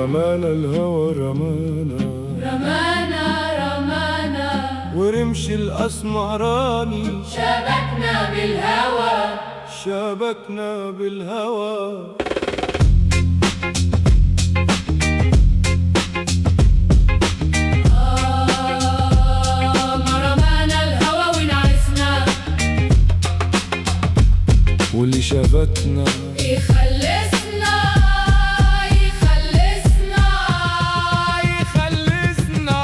ورمانا الهوى رمانا رمانا رمانا ورمش الأسمراني شبكنا بالهوى شبكنا بالهوى. واللي شبكنا يخلصنا يخلصنا يخلصنا.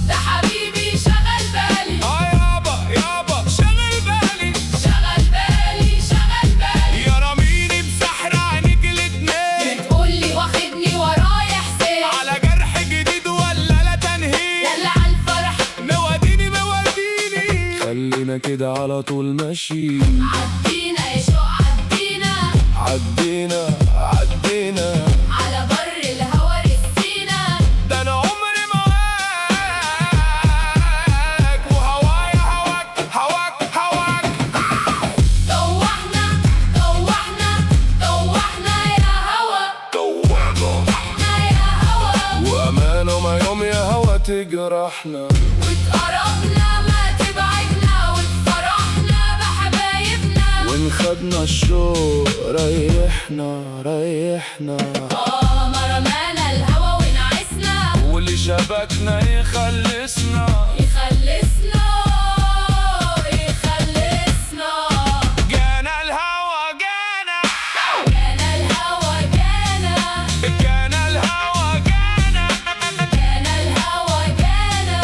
ده حبيبي شغل بالي يابا يابا شغل بالي شغل بالي شغل بالي. يا راميني بسحر عينيك الاتنين بتقولي واخدني ورايح سير على جرح جديد ولا لا تنهيد يلا عالفرح موديني موديني. خلينا كده على طول ماشيين عدينا يا شوق عدينا عدينا على بر الهوى رسينا. ده انا عمري معاك وهوايا هواك هواك هواك. طوحنا طوحنا طوحنا يا هوا طوحنا يا هوا. وأمانة ما يوم يا هوا تجرحنا واتقربنا ما تبعدنا واتفرحنا بحبايبنا وانخدنا الشوق ريحنا ريحنا. ما رمانا الهوى ونعسنا واللي شبكنا يخلصنا يخلصنا يخلصنا. جانا الهوا جانا جانا الهوى جانا جانا الهوا جانا جانا الهوى جانا.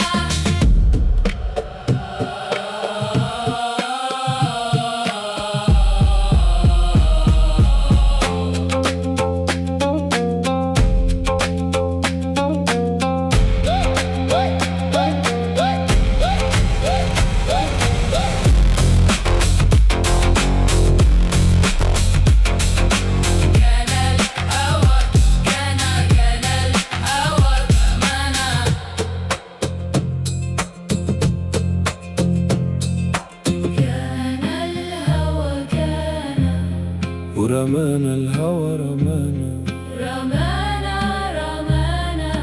ورمانا الهوى رمانا رمانا رمانا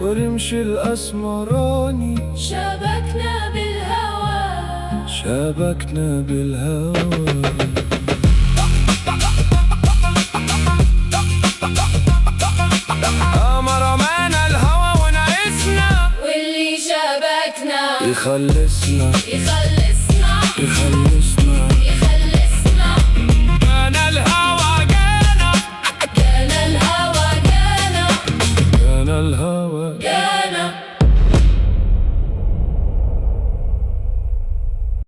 ورمش الأسمراني شبكنا بالهوى شبكنا بالهوى. ما رمانا الهوى ونعسنا واللي شبكنا يخلصنا يخلصنا يخلصنا. يخلصنا. جانا الهوى جانا جانا الهوى جانا جانا الهوى